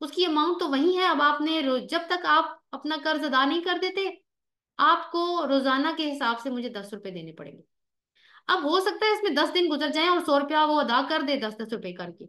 اس کی اماؤنٹ تو وہی ہے. اب آپ نے جب تک آپ اپنا قرض ادا نہیں کر دیتے، آپ کو روزانہ کے حساب سے مجھے 10 روپے دینے پڑیں گے. اب ہو سکتا ہے اس میں 10 دن گزر جائیں اور 100 روپیہ وہ ادا کر دے 10 10 روپے کر کے،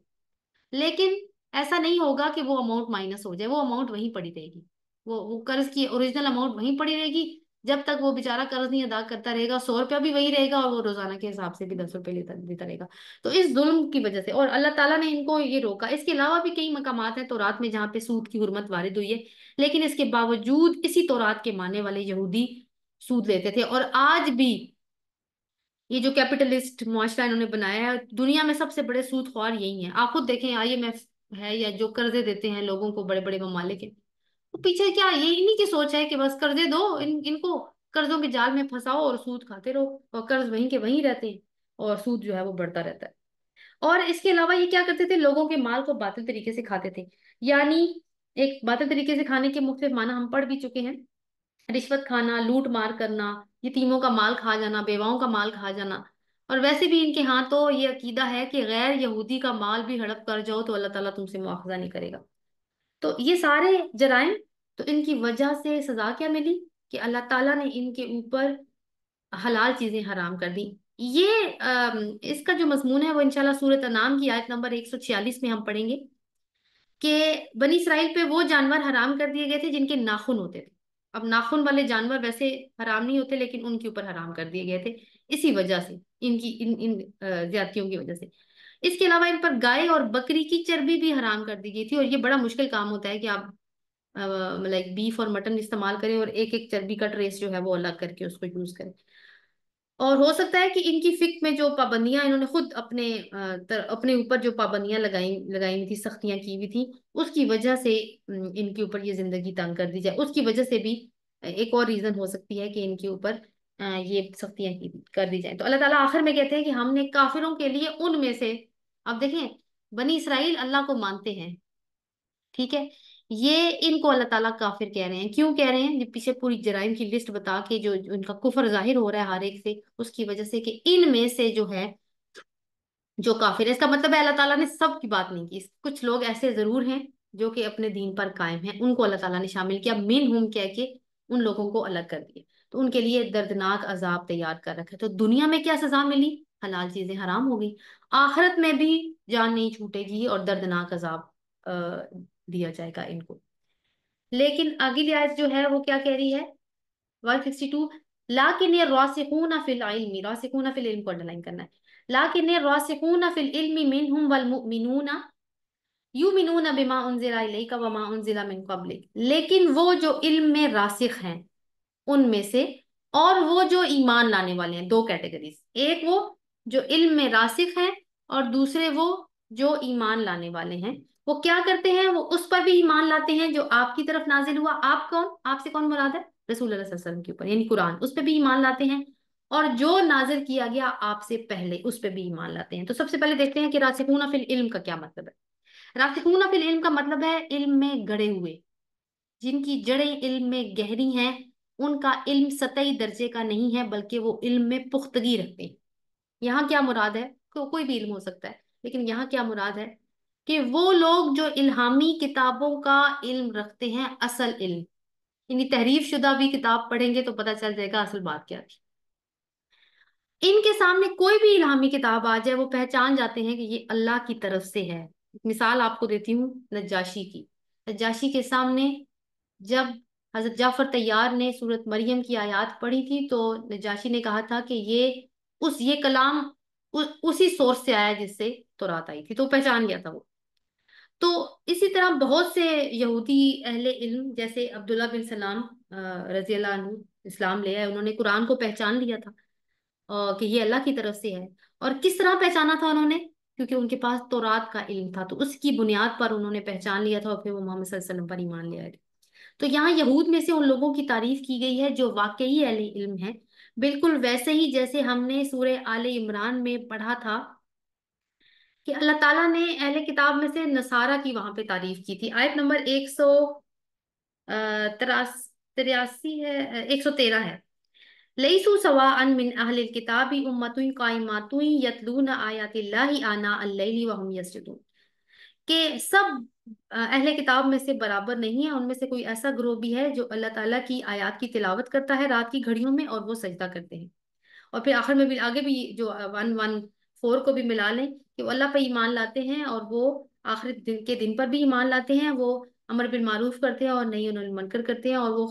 لیکن ایسا نہیں ہوگا کہ وہ اماؤنٹ مائنس ہو جائے. وہ اماؤنٹ وہیں پڑی رہے گی، وہ قرض کی اوریجنل اماؤنٹ وہیں پڑی رہے گی. جب تک وہ بےچارا قرض نہیں ادا کرتا رہے گا، 100 روپیہ بھی وہی رہے گا اور وہ روزانہ کے حساب سے بھی 10 روپے دیتا رہے گا. تو اس ظلم کی وجہ سے اور اللہ تعالیٰ نے ان کو یہ روکا. اس کے علاوہ بھی کئی مقامات ہیں تورات میں جہاں پہ سود کی حرمت وارد ہوئی ہے، لیکن اس کے باوجود اسی تورات کے ماننے والے یہودی سود لیتے تھے. اور آج بھی یہ جو کیپٹلسٹ معاشرہ انہوں نے بنایا ہے، دنیا میں سب سے بڑے سود خوار یہی ہیں. آپ خود دیکھیں IMF ہے یا جو قرضے دیتے ہیں لوگوں کو بڑے بڑے ممالک ہیں، تو پیچھے کیا یہ انہی کی سوچ ہے کہ بس قرضے دو، ان کو قرضوں کے جال میں پھنساؤ اور سود کھاتے رہو، اور قرض وہیں کے وہیں رہتے ہیں اور سود جو ہے وہ بڑھتا رہتا ہے. اور اس کے علاوہ یہ کیا کرتے تھے، لوگوں کے مال کو باطل طریقے سے کھاتے تھے. یعنی ایک باطل طریقے سے کھانے کے مختلف معنی ہم پڑھ بھی چکے ہیں: رشوت کھانا، لوٹ مار کرنا، یتیموں کا مال کھا جانا، بیواؤں کا مال کھا جانا. اور ویسے بھی ان کے ہاں تو یہ عقیدہ ہے کہ غیر یہودی کا مال بھی ہڑپ کر جاؤ تو اللہ تعالیٰ تم سے مواخذہ نہیں کرے گا. تو یہ سارے جرائم، تو ان کی وجہ سے سزا کیا ملی کہ اللہ تعالیٰ نے ان کے اوپر حلال چیزیں حرام کر دی. یہ اس کا جو مضمون ہے وہ انشاءاللہ سورۃ انعام کی آیت نمبر 146 میں ہم پڑھیں گے کہ بنی اسرائیل پہ وہ جانور حرام کر دیے گئے تھے جن کے ناخن ہوتے تھے. اب ناخن والے جانور ویسے حرام نہیں ہوتے، لیکن ان کے اوپر حرام کر دیے گئے تھے اسی وجہ سے، ان کی ان زیادتیوں کی وجہ سے. اس کے علاوہ ان پر گائے اور بکری کی چربی بھی حرام کر دی گئی تھی. اور یہ بڑا مشکل کام ہوتا ہے کہ آپ لائک بیف اور مٹن استعمال کریں اور ایک ایک چربی کا ٹریس جو ہے وہ الگ کر کے اس کو یوز کریں. اور ہو سکتا ہے کہ ان کی فکر میں جو پابندیاں انہوں نے خود اپنے اوپر جو پابندیاں لگائی ہوئی تھی، سختیاں کی ہوئی تھی، اس کی وجہ سے ان کے اوپر یہ زندگی تنگ کر دی جائے. اس کی وجہ سے بھی ایک اور ریزن ہو سکتی ہے کہ ان کے اوپر یہ سختیاں کر دی جائیں. تو اللہ تعالیٰ آخر میں کہتے ہیں کہ ہم نے کافروں کے لیے ان میں سے، اب دیکھیں بنی اسرائیل اللہ کو مانتے ہیں، ٹھیک ہے، یہ ان کو اللہ تعالیٰ کافر کہہ رہے ہیں. کیوں کہہ رہے ہیں؟ یہ پیچھے پوری جرائم کی لسٹ بتا کے جو ان کا کفر ظاہر ہو رہا ہے ہر ایک سے، اس کی وجہ سے کہ ان میں سے جو ہے جو کافر ہے. اس کا مطلب ہے اللہ تعالیٰ نے سب کی بات نہیں کی، کچھ لوگ ایسے ضرور ہیں جو کہ اپنے دین پر قائم ہیں، ان کو اللہ تعالیٰ نے شامل کیا، من ہم کہہ کے ان لوگوں کو الگ کر دیا. تو ان کے لیے دردناک عذاب تیار کر رکھا. تو دنیا میں کیا سزا ملی؟ حلال چیزیں حرام ہو گئی. آخرت میں بھی جان نہیں چھوٹے گی اور دردناک عذاب دیا جائے گا ان کو. لیکن اگلی آیت جو ہے وہ کیا کہہ رہی ہے؟ 162. لیکن الراسخون فی العلم، راسخون فی العلم کو انڈرلائن کرنا ہے. لیکن الراسخون فی العلم منہم والمؤمنون یؤمنون بما انزل الیک وما انزل من قبلک، لیکن وہ جو علم میں راسخ ہیں ان میں سے اور وہ جو ایمان لانے والے ہیں، دو کیٹیگریز، ایک وہ جو علم میں راسخ ہیں اور دوسرے وہ جو ایمان لانے والے ہیں. وہ کیا کرتے ہیں؟ وہ اس پر بھی ایمان لاتے ہیں جو آپ کی طرف نازل ہوا. آپ کون؟ آپ سے کون مراد ہے؟ رسول اللہ صلی اللہ علیہ وسلم کے اوپر، یعنی قرآن، اس پہ بھی ایمان لاتے ہیں. اور جو نازل کیا گیا آپ سے پہلے اس پہ بھی ایمان لاتے ہیں. تو سب سے پہلے دیکھتے ہیں کہ راسخون فی العلم کا کیا مطلب ہے. راسخون فی العلم کا مطلب ہے علم میں گڑے ہوئے، جن کی جڑیں علم میں گہری ہیں، ان کا علم سطحی درجے کا نہیں ہے بلکہ وہ علم میں پختگی رکھتے ہیں. یہاں کیا مراد ہے؟ کوئی بھی علم ہو سکتا ہے، لیکن یہاں کیا مراد ہے کہ وہ لوگ جو الہامی کتابوں کا علم رکھتے ہیں، اصل علم، یعنی تحریف شدہ بھی کتاب پڑھیں گے تو پتہ چل جائے گا اصل بات کیا تھی. ان کے سامنے کوئی بھی الہامی کتاب آ جائے وہ پہچان جاتے ہیں کہ یہ اللہ کی طرف سے ہے. مثال آپ کو دیتی ہوں نجاشی کی. نجاشی کے سامنے جب حضرت جعفر طیار نے سورت مریم کی آیات پڑھی تھی تو نجاشی نے کہا تھا کہ یہ کلام اسی سورس سے آیا جس سے تورات آئی تھی، تو پہچان گیا تھا وہ. تو اسی طرح بہت سے یہودی اہل علم جیسے عبداللہ بن سلام رضی اللہ عنہ اسلام لے آئے، انہوں نے قرآن کو پہچان لیا تھا کہ یہ اللہ کی طرف سے ہے. اور کس طرح پہچانا تھا انہوں نے؟ کیونکہ ان کے پاس تورات کا علم تھا، تو اس کی بنیاد پر انہوں نے پہچان لیا تھا اور پھر وہ محمد صلی اللہ علیہ وسلم پر ایمان لے آئے تھے. تو یہاں یہود میں سے ان لوگوں کی تعریف کی گئی ہے جو واقعی اہل علم ہے، بالکل ویسے ہی جیسے ہم نے سورہ آل عمران میں پڑھا تھا کہ اللہ تعالیٰ نے اہل کتاب میں سے نصارہ کی وہاں پہ تعریف کی تھی. آیت نمبر 183 ہے، 113 ہے: لیسو سواء من اہل الکتاب امۃ قائمۃ یتلون آیات اللہ آناء اللیل وهم یسجدون. کہ سب اہل کتاب میں سے برابر نہیں ہے، ان میں سے کوئی ایسا گروہ بھی ہے جو اللہ تعالیٰ کی آیات کی تلاوت کرتا ہے رات کی گھڑیوں میں اور وہ سجدہ کرتے ہیں۔ اور پھر آخر میں بھی آگے بھی جو 114 کو بھی ملا لیں کہ وہ اللہ پہ ایمان لاتے ہیں اور وہ آخرت دن کے دن پر بھی ایمان لاتے ہیں، وہ امر بالمعروف کرتے ہیں اور نہیں انہیں منکر کرتے ہیں، اور وہ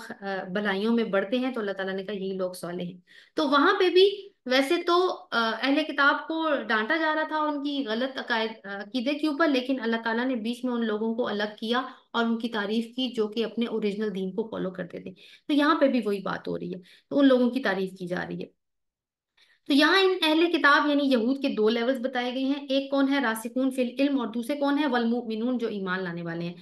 بھلائیوں میں بڑھتے ہیں، تو اللہ تعالیٰ نے کہا یہی لوگ صالح ہیں۔ تو وہاں پہ بھی ویسے تو اہل کتاب کو ڈانٹا جا رہا تھا ان کی غلط عقیدے کے اوپر، لیکن اللہ تعالیٰ نے بیچ میں ان لوگوں کو الگ کیا اور ان کی تعریف کی جو کہ اپنے اوریجنل دین کو فالو کرتے تھے۔ تو یہاں پہ بھی وہی بات ہو رہی ہے، تو ان لوگوں کی تعریف کی جا رہی ہے۔ تو یہاں ان اہل کتاب یعنی یہود کے دو لیولز بتائے گئے ہیں، ایک کون ہے راسخون فی العلم اور دوسرے کون ہے والمؤمنون جو ایمان لانے والے ہیں۔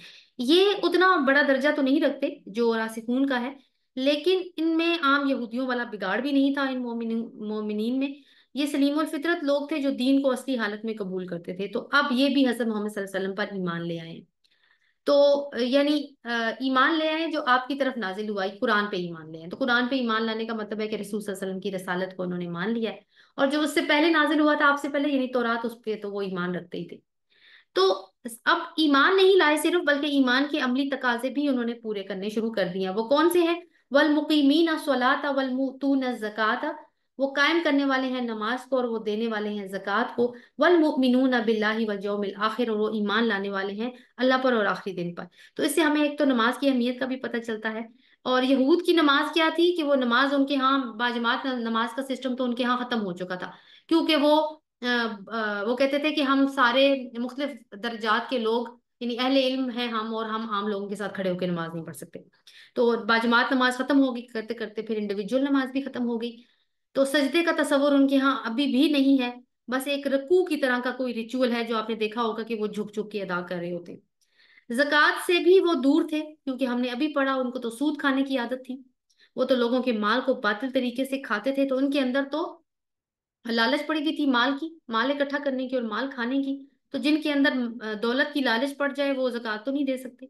یہ اتنا بڑا درجہ تو نہیں رکھتے جو راسخون کا ہے، لیکن ان میں عام یہودیوں والا بگاڑ بھی نہیں تھا ان مومنین میں۔ یہ سلیم الفطرت لوگ تھے جو دین کو اصلی حالت میں قبول کرتے تھے، تو اب یہ بھی حضرت محمد صلی اللہ علیہ وسلم پر ایمان لے آئے ہیں۔ تو یعنی ایمان لے آئے جو آپ کی طرف نازل ہوا ہے، قرآن پہ ایمان لے آئے، تو قرآن پہ ایمان لانے کا مطلب ہے کہ رسول صلی اللہ علیہ وسلم کی رسالت کو انہوں نے مان لیا ہے، اور جو اس سے پہلے نازل ہوا تھا آپ سے پہلے یعنی تورات، اس پہ تو وہ ایمان رکھتے ہی تھے۔ تو اب ایمان نہیں لائے صرف، بلکہ ایمان کے عملی تقاضے بھی انہوں نے پورے کرنے شروع کر دیے ہیں۔ وہ کون سے ہیں؟ والمقیمین الصلاۃ والمؤتون الزکاۃ، وہ قائم کرنے والے ہیں نماز کو اور وہ دینے والے ہیں زکوٰۃ کو۔ والمؤمنون باللہ والیوم الآخر، اور وہ ایمان لانے والے ہیں اللہ پر اور آخری دن پر۔ تو اس سے ہمیں ایک تو نماز کی اہمیت کا بھی پتہ چلتا ہے۔ اور یہود کی نماز کیا تھی کہ وہ نماز ان کے ہاں باجماعت نماز کا سسٹم تو ان کے ہاں ختم ہو چکا تھا، کیونکہ وہ کہتے تھے کہ ہم سارے مختلف درجات کے لوگ یعنی اہل علم ہیں ہم، اور ہم عام لوگوں کے ساتھ کھڑے ہو کے نماز نہیں پڑھ سکتے۔ تو باجماعت نماز ختم ہو گئی، کرتے کرتے پھر انڈیویجول نماز بھی ختم ہو گئی۔ تو سجدے کا تصور ان کے ہاں ابھی بھی نہیں ہے، بس ایک رکوع کی طرح کا کوئی ریچول ہے جو آپ نے دیکھا ہوگا کہ وہ جھک جھک کے ادا کر رہے ہوتے ہیں۔ زکوٰۃ سے بھی وہ دور تھے، کیونکہ ہم نے ابھی پڑھا ان کو تو سود کھانے کی عادت تھی، وہ تو لوگوں کے مال کو باطل طریقے سے کھاتے تھے، تو ان کے اندر تو لالچ پڑی ہوئی تھی مال کی، مال اکٹھا کرنے کی اور مال کھانے کی۔ تو جن کے اندر دولت کی لالچ پڑ جائے وہ زکوٰۃ تو نہیں دے سکتے،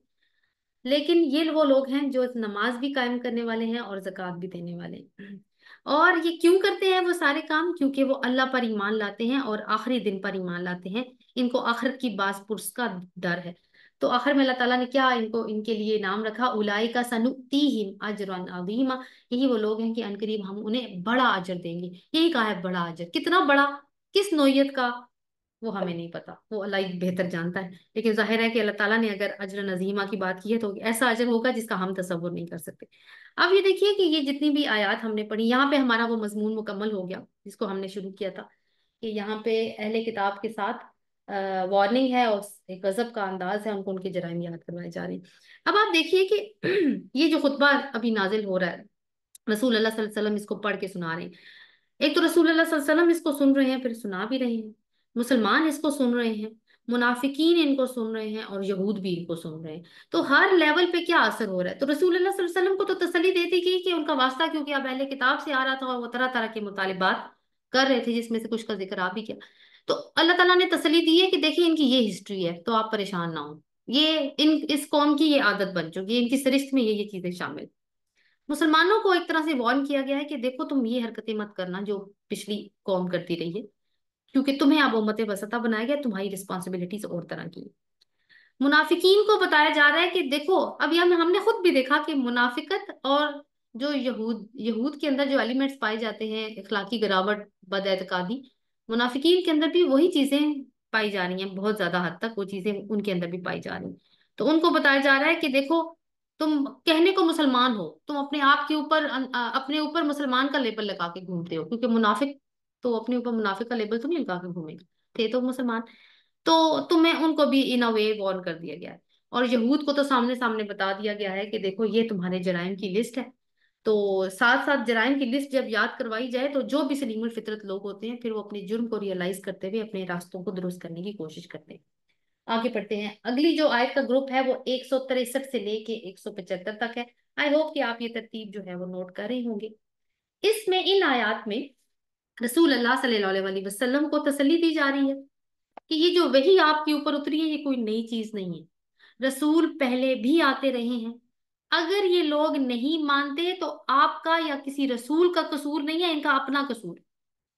لیکن یہ وہ لوگ ہیں جو نماز بھی قائم کرنے والے ہیں اور زکوٰۃ بھی دینے والے ہیں۔ اور یہ کیوں کرتے ہیں وہ سارے کام؟ کیونکہ وہ اللہ پر ایمان لاتے ہیں اور آخری دن پر ایمان لاتے ہیں، ان کو آخرت کی باز پرس کا ڈر ہے۔ تو آخر میں اللہ تعالیٰ نے کیا ان کے لیے نام رکھا؟ اولئک سنؤتیہم اجرا عظیما، یہی وہ لوگ ہیں کہ عنقریب ہم انہیں بڑا اجر دیں گے۔ یہی کہا ہے بڑا اجر، کتنا بڑا، کس نوعیت کا، وہ ہمیں نہیں پتا، وہ اللہ ہی بہتر جانتا ہے، لیکن ظاہر ہے کہ اللہ تعالیٰ نے اگر اجر عظیمہ کی بات کی ہے تو ایسا اجر ہوگا جس کا ہم تصور نہیں کر سکتے۔ اب یہ دیکھیے کہ یہ جتنی بھی آیات ہم نے پڑھی، یہاں پہ ہمارا وہ مضمون مکمل ہو گیا جس کو ہم نے شروع کیا تھا، کہ یہاں پہ اہل کتاب کے ساتھ وارننگ ہے اور ایک غضب کا انداز ہے، ان کو ان کے جرائم یاد کروائے جا رہے ہیں۔ اب آپ دیکھیے کہ یہ جو خطبہ ابھی نازل ہو رہا ہے، رسول اللہ صلی اللہ علیہ وسلم اس کو پڑھ کے سنا رہے ہیں۔ ایک تو رسول اللہ صلی اللہ علیہ وسلم اس کو سن رہے ہیں، پھر سنا بھی رہے ہیں، مسلمان اس کو سن رہے ہیں، منافقین ان کو سن رہے ہیں، اور یہود بھی ان کو سن رہے ہیں۔ تو ہر لیول پہ کیا اثر ہو رہا ہے؟ تو رسول اللہ صلی اللہ علیہ وسلم کو تو تسلی دیتی گئی کہ ان کا واسطہ کیونکہ اب اہل کتاب سے آ رہا تھا اور وہ طرح طرح کے مطالبات کر رہے تھے، جس میں سے کچھ کا ذکر آپ بھی کیا۔ تو اللہ تعالیٰ نے تسلی دی ہے کہ دیکھیے ان کی یہ ہسٹری ہے، تو آپ پریشان نہ ہوں، اس قوم کی یہ عادت بن چکی ہے، ان کی سرشت میں یہ چیزیں شامل۔ مسلمانوں کو ایک طرح سے وارن کیا گیا ہے کہ دیکھو تم یہ حرکتیں مت کرنا جو پچھلی قوم کرتی رہی ہے، کیونکہ تمہیں اب امت وسطیٰ بنایا گیا، تمہاری رسپانسبلٹیز اور طرح کی۔ منافقین کو بتایا جا رہا ہے کہ دیکھو اب یہ ہم نے خود بھی دیکھا کہ منافقت اور جو یہود کے اندر جو ایلیمنٹس پائے جاتے ہیں، اخلاقی گراوٹ، بد اعتقادی، منافقین کے اندر بھی وہی چیزیں پائی جا رہی ہیں، بہت زیادہ حد تک وہ چیزیں ان کے اندر بھی پائی جا رہی ہیں۔ تو ان کو بتایا جا رہا ہے کہ دیکھو تم کہنے کو مسلمان ہو، تم اپنے آپ کے اوپر اپنے اوپر مسلمان کا لیبل لگا کے گھومتے ہو، کیونکہ منافق تو اپنے اوپر منافق کا لیبل تو نہیں لگا کے گھومے گا، تھے تو مسلمان۔ تو تمہیں ان کو بھی ان اے وے وارن کر دیا گیا ہے، اور یہود کو تو سامنے سامنے بتا دیا گیا ہے کہ دیکھو یہ تمہارے جرائم کی لسٹ ہے۔ تو ساتھ ساتھ جرائم کی لسٹ جب یاد کروائی جائے تو جو بھی سلیم الفطرت لوگ ہوتے ہیں پھر وہ اپنے جرم کو ریئلائز کرتے ہوئے اپنے راستوں کو درست کرنے کی کوشش کرتے ہیں۔ آگے پڑھتے ہیں، اگلی جو آیت کا گروپ ہے وہ 163 سے لے کے 175 تک ہے۔ آئی ہوپ کہ آپ یہ ترتیب جو ہے وہ نوٹ کر رہے ہوں گے۔ اس میں ان آیات میں رسول اللہ صلی اللہ علیہ وسلم کو تسلی دی جا رہی ہے کہ یہ جو وحی آپ کے اوپر اتری ہے یہ کوئی نئی چیز نہیں ہے، رسول پہلے بھی آتے رہے ہیں، اگر یہ لوگ نہیں مانتے تو آپ کا یا کسی رسول کا قصور نہیں ہے، ان کا اپنا قصور،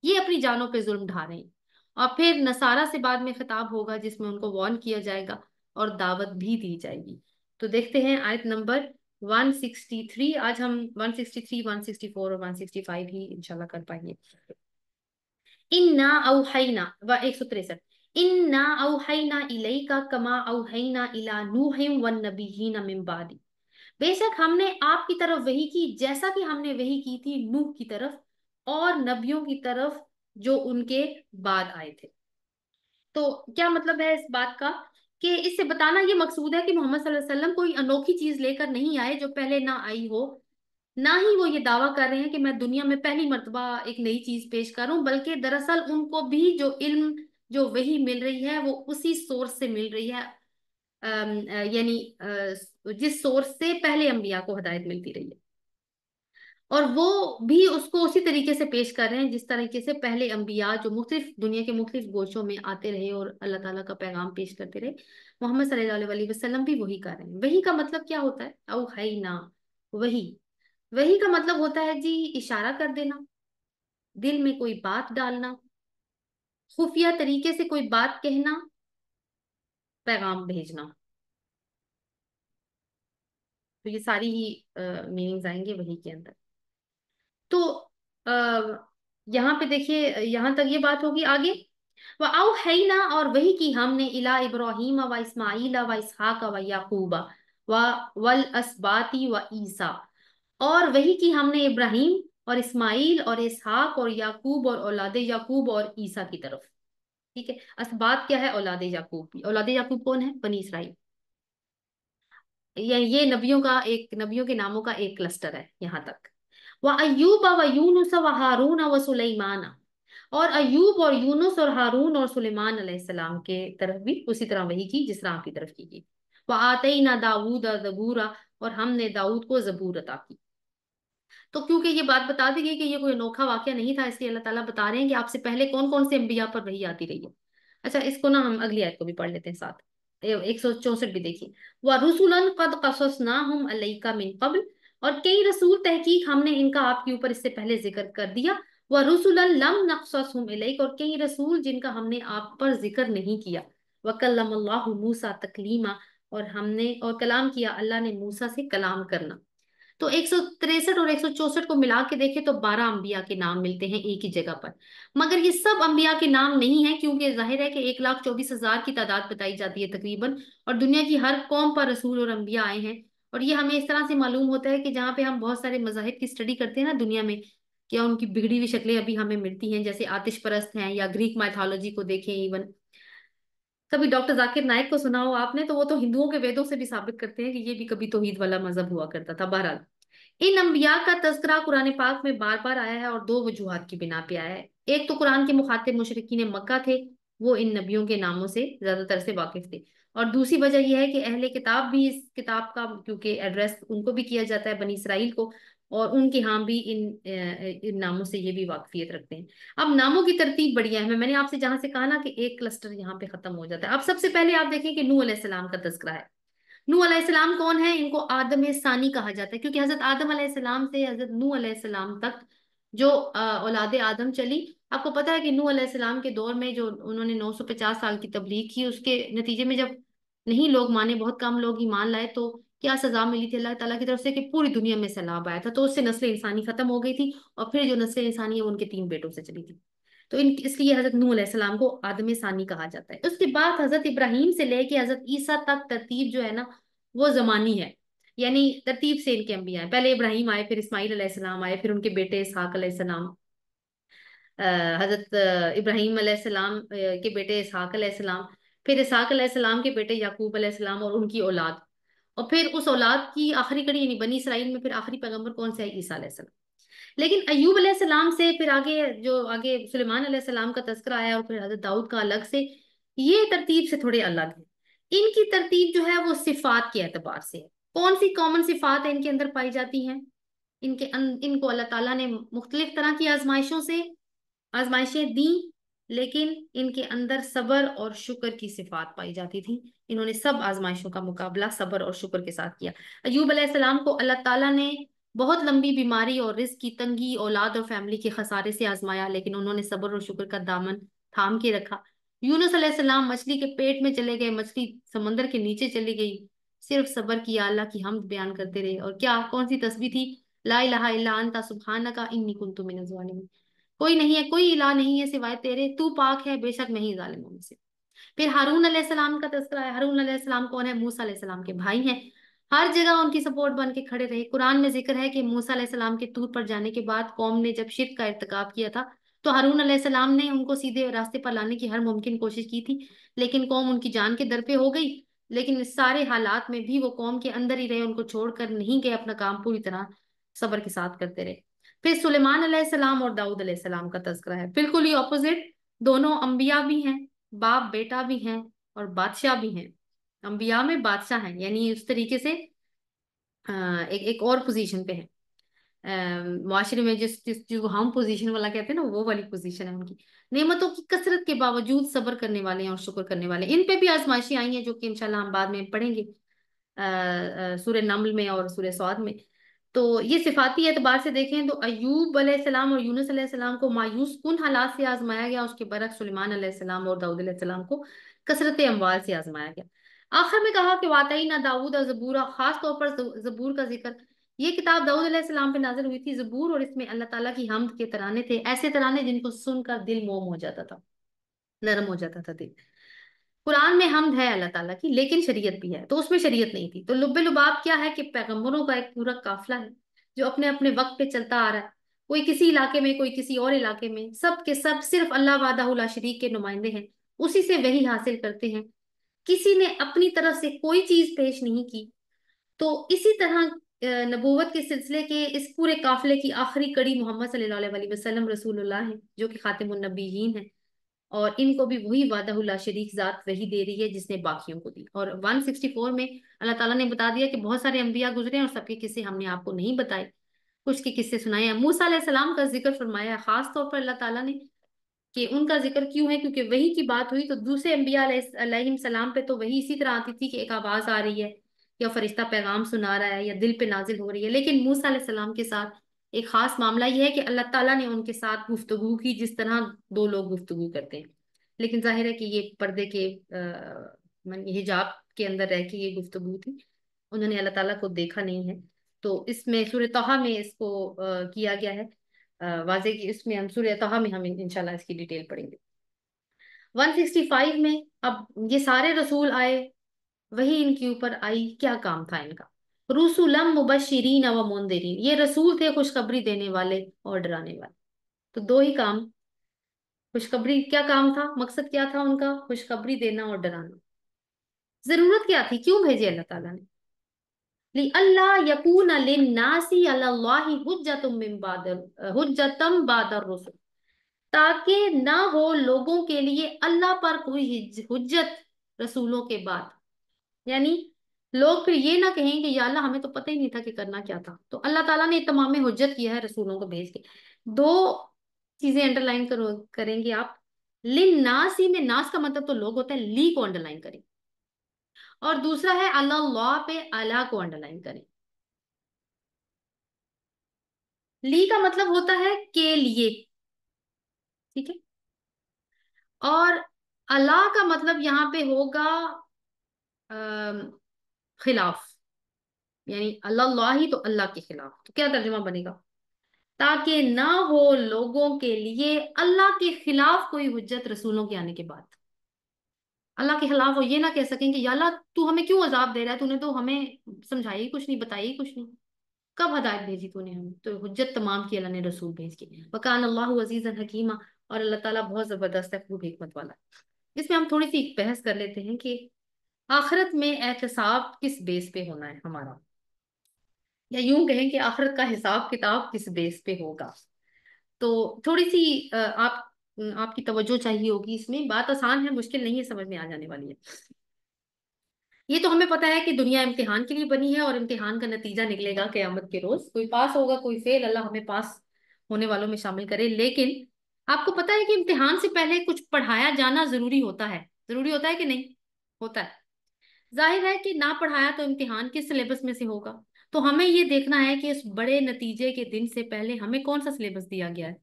یہ اپنی جانوں پہ ظلم ڈھا رہے ہیں۔ اور پھر نصارہ سے بعد میں خطاب ہوگا جس میں ان کو وارن کیا جائے گا اور دعوت بھی دی جائے گی۔ تو دیکھتے ہیں آیت نمبر 163۔ آج ہم 163، 164 اور 165 ہی انشاءاللہ کر پائیں گے۔ انا اوحینا 163، انا اوحینا الیکا کما اوحینا الی نوح والنبیین من بعد، بے شک ہم نے آپ کی طرف وحی کی جیسا کہ ہم نے وحی کی تھی نوح کی طرف اور نبیوں کی طرف جو ان کے بعد آئے تھے۔ تو کیا مطلب ہے اس بات کا؟ کہ اس سے بتانا یہ مقصود ہے کہ محمد صلی اللہ علیہ وسلم کوئی انوکھی چیز لے کر نہیں آئے جو پہلے نہ آئی ہو، نہ ہی وہ یہ دعویٰ کر رہے ہیں کہ میں دنیا میں پہلی مرتبہ ایک نئی چیز پیش کر رہا ہوں، بلکہ دراصل ان کو بھی جو علم، جو وحی مل رہی ہے وہ اسی سورس سے مل رہی ہے، یعنی جس سورس سے پہلے انبیاء کو ہدایت ملتی رہی ہے، اور وہ بھی اس کو اسی طریقے سے پیش کر رہے ہیں جس طریقے سے پہلے انبیاء جو مختلف دنیا کے مختلف گوشوں میں آتے رہے اور اللہ تعالیٰ کا پیغام پیش کرتے رہے، محمد صلی اللہ علیہ وسلم بھی وہی کر رہے ہیں۔ وحی کا مطلب کیا ہوتا ہے؟ اوحینا، وحی، وحی کا مطلب ہوتا ہے جی اشارہ کر دینا، دل میں کوئی بات ڈالنا، خفیہ طریقے سے کوئی بات کہنا، پیغام بھیجنا۔ تو یہ ساری ہی میننگز آئیں گے وحی کے اندر۔ تو یہاں پہ دیکھیے، یہاں تک یہ بات ہوگی۔ آگے وَأَوْحَيْنَا، اور وہی کی ہم نے إِلَىٰ إِبْرَاهِيمَ وَإِسْمَاعِيلَ وَإِسْحَاقَ وَيَعْقُوبَ وَالْأَسْبَاطِ وَعِيسَىٰ، اور وہی کی ہم نے ابراہیم اور اسماعیل اور اسحاق اور یعقوب اور اولاد یعقوب اور عیسیٰ کی طرف۔ ٹھیک ہے، اسباط کیا ہے؟ اولاد یعقوب۔ اولاد یعقوب کون ہے؟ بنی اسرائیل۔ یہ نبیوں کے ناموں کا ایک کلسٹر ہے یہاں تک۔ وَأَيُّوبَ وَيُونُسَ وَهَارُونَ وَسُلَيْمَانَ، اور ایوب اور یونس اور ہارون اور سلیمان علیہ السلام کے طرف بھی اسی طرح وہی کی جس طرح آپ کی طرف کی گئی۔ وَآتَيْنَا دَاوُودَ زَبُورًا، اور ہم نے داؤد کو زبور عطا کی۔ تو کیونکہ یہ بات بتا دی گئی کہ یہ کوئی انوکھا واقعہ نہیں تھا، اس لیے اللہ تعالیٰ بتا رہے ہیں کہ آپ سے پہلے کون کون سے انبیاء پر وحی آتی رہی ہے۔ اچھا، اس کو نا ہم اگلی آیت کو بھی پڑھ لیتے ہیں ساتھ، 164 بھی دیکھیے۔ وَرُسُلًا قَدْ قَصَصْنَاهُمْ عَلَيْكَ مِن قَبْلُ، اور کئی رسول تحقیق ہم نے ان کا آپ کے اوپر اس سے پہلے ذکر کر دیا۔ وَرُسُلًا لَمْ نَقْصَصْهُمْ عَلَيْكَ، اور کئی رسول جن کا ہم نے آپ پر ذکر نہیں کیا۔ وَكَلَّمَ اللَّهُ مُوسَىٰ تَكْلِيمًا، اور کلام کیا اللہ نے موسیٰ سے کلام کرنا۔ تو 163 اور 164 کو ملا کے دیکھیں تو 12 انبیاء کے نام ملتے ہیں ایک ہی جگہ پر، مگر یہ سب انبیاء کے نام نہیں ہیں، کیونکہ ظاہر ہے کہ 1,24,000 کی تعداد بتائی جاتی ہے تقریباً، اور دنیا کی ہر قوم پر رسول اور انبیاء آئے ہیں۔ اور یہ ہمیں اس طرح سے معلوم ہوتا ہے کہ جہاں پہ ہم بہت سارے مذاہب کی اسٹڈی کرتے ہیں نا دنیا میں، کیا ان کی بگڑی ہوئی شکلیں ابھی ہمیں ملتی ہیں، جیسے آتش پرست ہیں، یا گریک مائتھولوجی کو دیکھیں، ایون کبھی ڈاکٹر ذاکر نائک کو سنا ہو آپ نے، تو وہ تو ہندوؤں کے ویدوں سے بھی ثابت کرتے ہیں کہ یہ بھی کبھی توحید والا مذہب ہوا کرتا تھا۔ بہرحال ان انبیاء کا تذکرہ قرآن پاک میں بار بار آیا ہے اور دو وجوہات کی بنا پہ آیا ہے۔ ایک تو قرآن کے مخاطب مشرکین مکہ تھے، وہ ان نبیوں کے ناموں سے زیادہ تر سے واقف تھے، اور دوسری وجہ یہ ہے کہ اہل کتاب بھی اس کتاب کا کیونکہ ایڈریس ان کو بھی کیا جاتا ہے، بنی اسرائیل کو، اور ان کے ہاں بھی ان ناموں سے یہ بھی واقفیت رکھتے ہیں۔ اب ناموں کی ترتیب بڑی اہم ہے، میں نے آپ سے جہاں سے کہا نا کہ ایک کلسٹر یہاں پہ ختم ہو جاتا ہے۔ اب سب سے پہلے آپ دیکھیں کہ نوح علیہ السلام کا تذکرہ ہے۔ نوح علیہ السلام کون ہے؟ ان کو آدم ثانی کہا جاتا ہے، کیونکہ حضرت آدم علیہ السلام سے حضرت نوح علیہ السلام تک جو اولاد آدم چلی، آپ کو پتا ہے کہ نوح علیہ السلام کے دور میں جو انہوں نے 950 سال کی تبلیغ کی، اس کے نتیجے میں جب نہیں لوگ مانے، بہت کم لوگ ایمان لائے، تو کیا سزا ملی تھی اللہ تعالیٰ کی طرف سے؟ کہ پوری دنیا میں سیلاب آیا تھا، تو اس سے نسل انسانی ختم ہو گئی تھی، اور پھر جو نسل انسانی ہے وہ ان کے 3 بیٹوں سے چلی تھی۔ تو اس لیے حضرت نوح علیہ السلام کو آدم ثانی کہا جاتا ہے۔ اس کے بعد حضرت ابراہیم سے لے کے حضرت عیسیٰ تک ترتیب جو ہے نا وہ زمانی ہے، یعنی ترتیب سے ان کے انبیاء ہیں۔ پہلے ابراہیم آئے، پھر اسماعیل علیہ السلام آئے، پھر ان کے بیٹے اسحاق علیہ السلام، حضرت ابراہیم علیہ السلام کے بیٹے اسحاق علیہ السلام، پھر اسحاق علیہ السلام کے بیٹے یعقوب علیہ السلام اور ان کی اولاد، اور پھر اس اولاد کی آخری کڑی یعنی بنی اسرائیل میں پھر آخری پیغمبر کون سے ہے؟ عیسیٰ علیہ السلام۔ لیکن ایوب علیہ السلام سے پھر آگے سلیمان علیہ السلام کا تذکرہ آیا، اور پھر حضرت داؤد کا الگ سے، یہ ترتیب سے تھوڑے الگ ہے۔ ان کی ترتیب جو ہے وہ صفات کے اعتبار سے ہے۔ کون سی کامن صفات ان کے اندر پائی جاتی ہیں؟ ان کو اللہ تعالیٰ نے مختلف طرح کی آزمائشوں سے آزمائشیں دیں، لیکن ان کے اندر صبر اور شکر کی صفات پائی جاتی تھی۔ انہوں نے سب آزمائشوں کا مقابلہ صبر اور شکر کے ساتھ کیا۔ ایوب علیہ السلام کو اللہ تعالیٰ نے بہت لمبی بیماری اور رزق کی تنگی، اولاد اور فیملی کے خسارے سے آزمایا، لیکن انہوں نے صبر اور شکر کا دامن تھام کے رکھا۔ یونس علیہ السلام مچھلی کے پیٹ میں چلے گئے، مچھلی سمندر کے نیچے چلی گئی، صرف صبر کیا، اللہ کی حمد بیان کرتے رہے، اور کیا کون سی تسبیح تھی؟ لا الہ الا انت سبحانک انی کنت من الظالمین، کوئی نہیں ہے، کوئی الہ نہیں ہے سوائے تیرے، تو پاک ہے، بے شک میں ہی ظالموں میں سے۔ پھر ہارون علیہ السلام کا تذکرہ ہے۔ ہارون علیہ السلام کون ہے؟ موسیٰ علیہ السلام کے بھائی ہیں، ہر جگہ ان کی سپورٹ بن کے کھڑے رہے۔ قرآن میں ذکر ہے کہ موسیٰ علیہ السلام کے طور پر جانے کے بعد قوم نے جب شرک کا ارتکاب کیا تھا تو ہارون علیہ السلام نے ان کو سیدھے راستے پر لانے کی ہر ممکن کوشش کی تھی، لیکن قوم ان کی جان کے در پہ ہو گئی۔ لیکن اس سارے حالات میں بھی وہ قوم کے اندر ہی رہے، ان کو چھوڑ کر نہیں گئے، اپنا کام پوری طرح صبر کے ساتھ کرتے رہے۔ پھر سلیمان علیہ السلام اور داؤد علیہ السلام کا تذکرہ ہے، بالکل ہی اپوزٹ، دونوں انبیاء بھی ہیں، باپ بیٹا بھی ہیں، اور بادشاہ بھی ہیں۔ انبیاء میں بادشاہ ہیں، یعنی اس طریقے سے ایک اور پوزیشن پہ ہیں، معاشرے میں جس کو ہم پوزیشن والا کہتے ہیں نا، وہ والی پوزیشن ہے ان کی۔ نعمتوں کی کثرت کے باوجود صبر کرنے والے ہیں اور شکر کرنے والے ہیں۔ ان پہ بھی آزمائشیں آئی ہیں جو کہ انشاءاللہ ہم بعد میں پڑھیں گے سورہ نمل میں اور سورہ صاد میں۔ تو یہ صفاتی اعتبار سے دیکھیں تو ایوب علیہ السلام اور یونس علیہ السلام کو مایوس کن حالات سے آزمایا گیا، اس کے برعکس سلیمان علیہ السلام اور داؤد علیہ السلام کو کثرت اموال سے آزمایا گیا۔ آخر میں کہا کہ واتعینہ داؤد زبورا، خاص طور پر زبور کا ذکر، یہ کتاب داؤد علیہ السلام پہ نازل ہوئی تھی، زبور، اور اس میں اللہ تعالیٰ کی حمد کے ترانے تھے، ایسے ترانے جن کو سن کر دل موم ہو جاتا تھا، نرم ہو جاتا تھا دل۔ قرآن میں حمد ہے اللہ تعالیٰ کی، لیکن شریعت بھی ہے، تو اس میں شریعت نہیں تھی۔ تو لب لباب کیا ہے کہ پیغمبروں کا ایک پورا قافلہ ہے جو اپنے اپنے وقت پہ چلتا آ رہا ہے، کوئی کسی علاقے میں، کوئی کسی اور علاقے میں، سب کے سب صرف اللہ وحدہ لا شریک کے نمائندے ہیں، اسی سے وہی حاصل کرتے ہیں، کسی نے اپنی طرف سے کوئی چیز پیش نہیں کی۔ تو اسی طرح نبوت کے سلسلے کے اس پورے قافلے کی آخری کڑی محمد صلی اللہ علیہ وسلم رسول اللہ ہیں، جو کہ خاتم النبیین ہیں، اور ان کو بھی وہی وعدہ اللہ شریک ذات وہی دے رہی ہے جس نے باقیوں کو دی۔ اور 164 میں اللہ تعالیٰ نے بتا دیا کہ بہت سارے انبیاء گزرے ہیں اور سب کے قصے ہم نے آپ کو نہیں بتائے، کچھ کے قصے سنائے ہیں۔ موسیٰ علیہ السلام کا ذکر فرمایا ہے خاص طور پر اللہ تعالیٰ نے، کہ ان کا ذکر کیوں ہے؟ کیونکہ وہی کی بات ہوئی، تو دوسرے انبیاء علیہ السلام پہ تو وہی اسی طرح آتی تھی کہ ایک آواز آ رہی ہے یا فرشتہ پیغام سنا رہا ہے یا دل پہ نازل ہو رہی ہے، لیکن موسیٰ علیہ السلام کے ساتھ ایک خاص معاملہ یہ ہے کہ اللہ تعالیٰ نے ان کے ساتھ گفتگو کی جس طرح دو لوگ گفتگو کرتے ہیں، لیکن ظاہر ہے کہ یہ پردے کے حجاب کے اندر رہ کے یہ گفتگو تھی، انہوں نے اللہ تعالیٰ کو دیکھا نہیں ہے۔ تو اس میں سورہ طہ میں اس کو کیا گیا ہے واضح، کہ اس میں ہم سورہ طہ میں ہم انشاءاللہ اس کی ڈیٹیل پڑھیں گے۔ 165 میں اب یہ سارے رسول آئے، وہی ان کے اوپر آئی، کیا کام تھا ان کا؟ رسولم مبشرین و منذرین، یہ رسول تھے خوشخبری دینے والے اور ڈرانے والے، تو دو ہی کام، خوشخبری کیا کام تھا، مقصد کیا تھا ان کا؟ خوشخبری دینا اور ڈرانا۔ ضرورت کیا تھی، کیوں بھیجے اللہ تعالیٰ نے؟ لِأَلَّا يَكُونَ لِلنَّاسِ عَلَى اللَّهِ حُجَّةٌ بَعْدَ الرُّسُلِ، تاکہ نہ ہو لوگوں کے لیے اللہ پر کوئی حجت رسولوں کے بعد، یعنی لوگ پھر یہ نہ کہیں کہ یا اللہ ہمیں تو پتہ ہی نہیں تھا کہ کرنا کیا تھا، تو اللہ تعالیٰ نے تمام حجت کیا ہے رسولوں کو بھیج کے۔ دو چیزیں انڈر لائن کریں گے آپ، لِلنَّاسِ میں ناس کا مطلب تو لوگ ہوتا ہے، لی کو انڈر لائن کریں، اور دوسرا ہے اللہ پہ اللہ کو انڈر لائن کریں۔ لی کا مطلب ہوتا ہے کے لیے، ٹھیک ہے، اور اللہ کا مطلب یہاں پہ ہوگا آم، خلاف، یعنی اللہ ہی تو اللہ کے خلاف، تو کیا ترجمہ بنے گا؟ تاکہ نہ ہو لوگوں کے لیے اللہ کے خلاف کوئی حجت رسولوں کے آنے کے بعد، اللہ کے خلاف وہ یہ نہ کہہ سکیں کہ یا اللہ تو ہمیں کیوں عذاب دے رہا ہے، تو نے تو ہمیں سمجھایا ہی کچھ نہیں، بتایا ہی کچھ نہیں، کب ہدایت بھیجی تو نے ہمیں؟ تو حجت تمام کی اللہ نے رسول بھیج کے۔ وکان اللہ عزیزا حکیمہ، اور اللہ تعالیٰ بہت زبردست ہے، خوب حکمت والا ہے۔ اس میں ہم تھوڑی سی ایک بحث کر لیتے ہیں کہ آخرت میں احتساب کس بیس پہ ہونا ہے ہمارا، یا یوں کہیں کہ آخرت کا حساب کتاب کس بیس پہ ہوگا۔ تو تھوڑی سی آپ کی توجہ چاہیے ہوگی، اس میں بات آسان ہے، مشکل نہیں ہے، سمجھ میں آ جانے والی ہے۔ یہ تو ہمیں پتا ہے کہ دنیا امتحان کے لیے بنی ہے، اور امتحان کا نتیجہ نکلے گا قیامت کے روز، کوئی پاس ہوگا کوئی فیل، اللہ ہمیں پاس ہونے والوں میں شامل کرے۔ لیکن آپ کو پتا ہے کہ امتحان سے پہلے کچھ پڑھایا جانا ضروری ہوتا ہے، ضروری ہوتا ہے کہ نہیں ہوتا ہے؟ ظاہر ہے کہ نہ پڑھایا تو امتحان کس سلیبس میں سے ہوگا، تو ہمیں یہ دیکھنا ہے کہ اس بڑے نتیجے کے دن سے پہلے ہمیں کون سا سلیبس دیا گیا ہے۔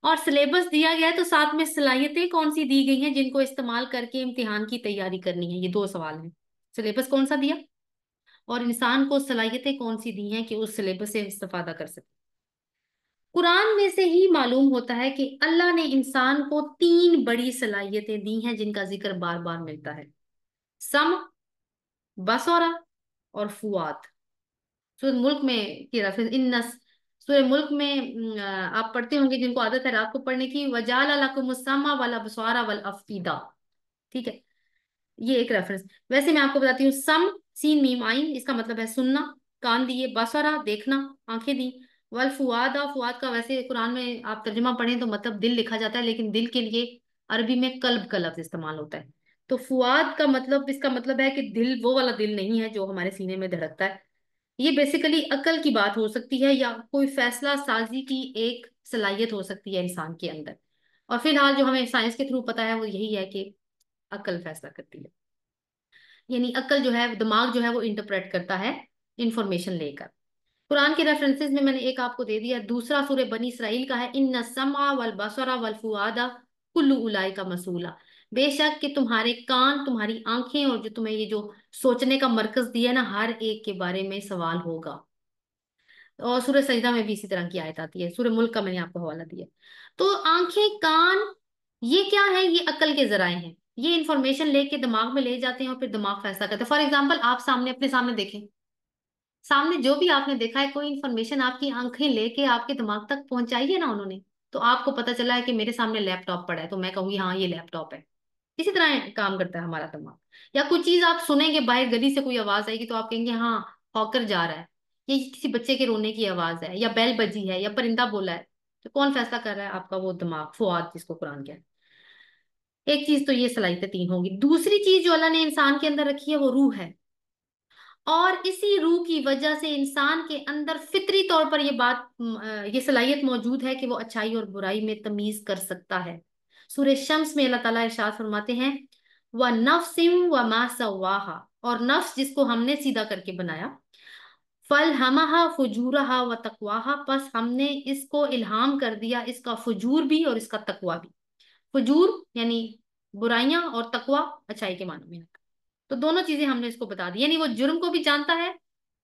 اور سلیبس دیا گیا ہے تو ساتھ میں صلاحیتیں کون سی دی گئی ہیں جن کو استعمال کر کے امتحان کی تیاری کرنی ہے؟ یہ دو سوال ہیں. سلیبس کون سا دیا اور انسان کو صلاحیتیں کون سی دی ہیں کہ اس سلیبس سے استفادہ کر سکے؟ قرآن میں سے ہی معلوم ہوتا ہے کہ اللہ نے انسان کو تین بڑی صلاحیتیں دی ہیں جن کا ذکر بار بار ملتا ہے: سمع، بصر اور فؤاد. سورہ ملک میں کی ریفرنس ان نس سورہ ملک میں آپ پڑھتے ہوں گے، جن کو عادت ہے رات کو پڑھنے کی، وَجَعَلَ لَكُمُ السَّمْعَ وَالْأَبْصَارَ وَالْأَفْئِدَةَ. ٹھیک ہے، یہ ایک ریفرنس. ویسے میں آپ کو بتاتی ہوں، سم سین میم آئین اس کا مطلب ہے سننا، کان دیے، بصرا دیکھنا، آنکھیں دی، والفؤاد فؤاد کا ویسے قرآن میں آپ ترجمہ پڑھیں تو مطلب دل لکھا جاتا ہے، لیکن دل کے لیے عربی میں قلب کا لفظ استعمال ہوتا ہے. تو فؤاد کا مطلب، اس کا مطلب ہے کہ دل وہ والا دل نہیں ہے جو ہمارے سینے میں دھڑکتا ہے. یہ بیسیکلی عقل کی بات ہو سکتی ہے یا کوئی فیصلہ سازی کی ایک صلاحیت ہو سکتی ہے انسان کے اندر. اور فی الحال جو ہمیں سائنس کے تھرو پتا ہے وہ یہی ہے کہ عقل فیصلہ کرتی ہے. یعنی عقل جو ہے، دماغ جو ہے وہ انٹرپریٹ کرتا ہے انفارمیشن لے کر. قرآن کے ریفرنسز میں نے ایک آپ کو دے دیا. دوسرا سورہ بنی اسرائیل کا ہے، ان السمع والبصر والفؤاد کل اولئک مسئولا. بے شک کہ تمہارے کان، تمہاری آنکھیں اور جو تمہیں یہ جو سوچنے کا مرکز دیا نا، ہر ایک کے بارے میں سوال ہوگا. اور سورہ سجدہ میں بھی اسی طرح کی آیت آتی ہے. سورہ ملک کا میں نے آپ کو حوالہ دیا. تو آنکھیں، کان، یہ کیا ہے؟ یہ عقل کے ذرائع ہیں. یہ انفارمیشن لے کے دماغ میں لے جاتے ہیں اور پھر دماغ فیصلہ کرتا ہے. فار ایگزامپل، آپ سامنے اپنے سامنے دیکھیں، سامنے جو بھی آپ نے دیکھا ہے، کوئی انفارمیشن آپ کی آنکھیں لے کے آپ کے دماغ تک پہنچائی ہے نا انہوں نے، تو آپ کو پتا چلا ہے کہ میرے سامنے لیپ ٹاپ پڑا ہے تو میں کہوں گی ہاں یہ لیپ ٹاپ ہے. اسی طرح کام کرتا ہے ہمارا دماغ. یا کوئی چیز آپ سنیں گے، باہر گلی سے کوئی آواز آئے گی تو آپ کہیں گے ہاں ہاکر جا رہا ہے، یہ کسی بچے کے رونے کی آواز ہے، یا بیل بجی ہے، یا پرندہ بولا ہے. تو کون فیصلہ کر رہا ہے؟ آپ کا وہ دماغ، فؤاد جس کو قرآن کہتے ہیں. ایک چیز تو یہ صلاحیتیں تین ہوگی. دوسری چیز جو اللہ نے انسان کے اندر رکھی ہے وہ روح ہے. اور اسی روح کی وجہ سے انسان کے اندر فطری طور پر یہ صلاحیت موجود ہے کہ وہ اچھائی اور برائی میں تمیز کر سکتا ہے. سورہ شمس میں اللہ تعالیٰ ارشاد فرماتے ہیں، وَنَفْسٍ وَمَا سَوَّاهَا، اور نفس جس کو ہم نے سیدھا کر کے بنایا، فَأَلْهَمَهَا فُجُورَهَا وَتَقْوَاهَا، پس ہم نے اس کو الہام کر دیا، اس کا فجور بھی اور اس کا تقوی بھی. فجور یعنی برائیاں، اور تقوی اچھائی کے معنی میں. تو دونوں چیزیں ہم نے اس کو بتا دی. یعنی وہ جرم کو بھی جانتا ہے،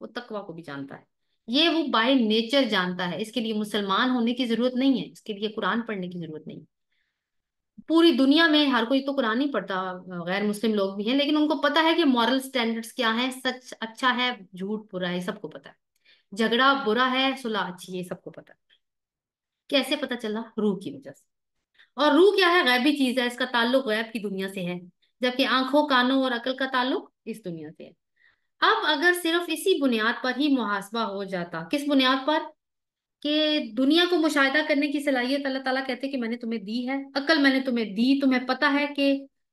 وہ تقوی کو بھی جانتا ہے. یہ وہ بائی نیچر جانتا ہے. اس کے لیے مسلمان ہونے کی ضرورت نہیں ہے، اس کے لیے قرآن پڑھنے کی ضرورت نہیں. پوری دنیا میں ہر کوئی تو قرآن نہیں پڑھتا، غیر مسلم لوگ بھی ہیں، لیکن ان کو پتا ہے کہ مورل سٹینڈرڈز کیا ہیں، سچ اچھا ہے، جھوٹ برا ہے، سب کو پتا ہے. جھگڑا برا ہے، صلح اچھی ہے، یہ سب کو پتا ہے. کیسے پتا چلا؟ روح کی وجہ سے. اور روح کیا ہے؟ غیبی چیز ہے، اس کا تعلق غیب کی دنیا سے ہے، جبکہ آنکھوں، کانوں اور عقل کا تعلق اس دنیا سے ہے. اب اگر صرف اسی بنیاد پر ہی محاسبہ ہو جاتا، کس بنیاد پر؟ کہ دنیا کو مشاہدہ کرنے کی صلاحیت اللہ تعالیٰ کہتے کہ میں نے تمہیں دی ہے، عقل میں نے تمہیں دی، تمہیں پتا ہے کہ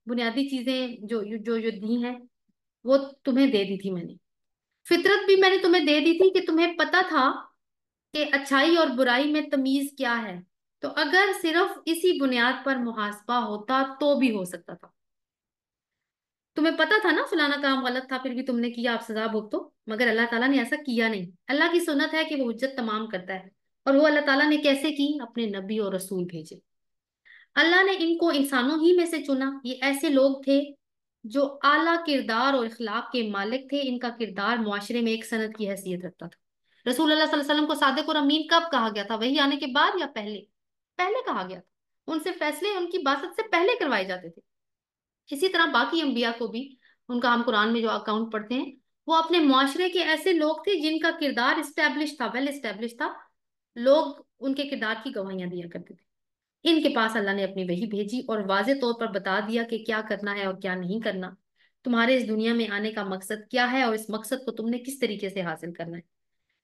بنیادی چیزیں جو جو جو دی ہیں وہ تمہیں دے دی تھی میں نے. فطرت بھی میں نے تمہیں دے دی تھی کہ تمہیں پتا تھا کہ اچھائی اور برائی میں تمیز کیا ہے. تو اگر صرف اسی بنیاد پر محاسبہ ہوتا تو بھی ہو سکتا تھا. تمہیں پتا تھا نا فلانا کام غلط تھا، پھر بھی تم نے کیا، آپ سزا بھگتو. مگر اللہ تعالیٰ نے ایسا کیا نہیں. اللہ کی سنت ہے کہ وہ حجت تمام کرتا ہے. اور وہ اللہ تعالیٰ نے کیسے کی؟ اپنے نبی اور رسول بھیجے. اللہ نے ان کو انسانوں ہی میں سے چنا. یہ ایسے لوگ تھے جو اعلیٰ کردار اور اخلاق کے مالک تھے. ان کا کردار معاشرے میں ایک سند کی حیثیت رکھتا تھا. رسول اللہ صلی اللہ علیہ وسلم کو صادق اور امین کب کہا گیا تھا؟ وہی آنے کے بعد یا پہلے؟ پہلے کہا گیا تھا. ان سے فیصلے ان کی باسط سے پہلے کروائے جاتے تھے. اسی طرح باقی انبیاء کو بھی، ان کا ہم قرآن میں جو اکاؤنٹ پڑھتے ہیں، وہ اپنے معاشرے کے ایسے لوگ تھے جن کا کردار اسٹیبلش تھا، ویل اسٹیبلش تھا. لوگ ان کے کردار کی گواہیاں دیا کرتے تھے. ان کے پاس اللہ نے اپنی وحی بھیجی اور واضح طور پر بتا دیا کہ کیا کرنا ہے اور کیا نہیں کرنا. تمہارے اس دنیا میں آنے کا مقصد کیا ہے اور اس مقصد کو تم نے کس طریقے سے حاصل کرنا ہے.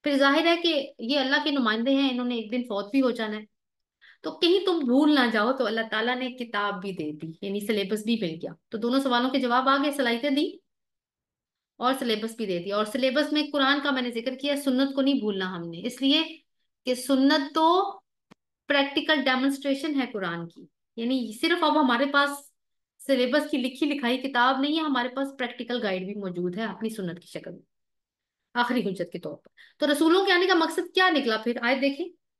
پھر ظاہر ہے کہ یہ اللہ کے نمائندے ہیں، انہوں نے ایک دن فوت بھی ہو جانا ہے. تو کہیں تم بھول نہ جاؤ تو اللہ تعالیٰ نے کتاب بھی دے دی، یعنی سلیبس بھی مل گیا. تو دونوں سوالوں کے جواب آگے، صلاحیتیں دی اور سلیبس بھی دے دیا. اور سلیبس میں قرآن کا میں نے ذکر کیا، سنت کو نہیں بھولنا ہم نے، اس لیے کہ سنت تو پریکٹیکل ڈیمونسٹریشن ہے قرآن کی. یعنی صرف اب ہمارے پاس سلیبس کی لکھی لکھائی کتاب نہیں ہے، ہمارے پاس پریکٹیکل گائیڈ بھی موجود ہے اپنی سنت کی شکل میں، آخری حجت کے طور پر. تو رسولوں کے آنے کا مقصد کیا نکلا؟ پھر آئے دیکھیں،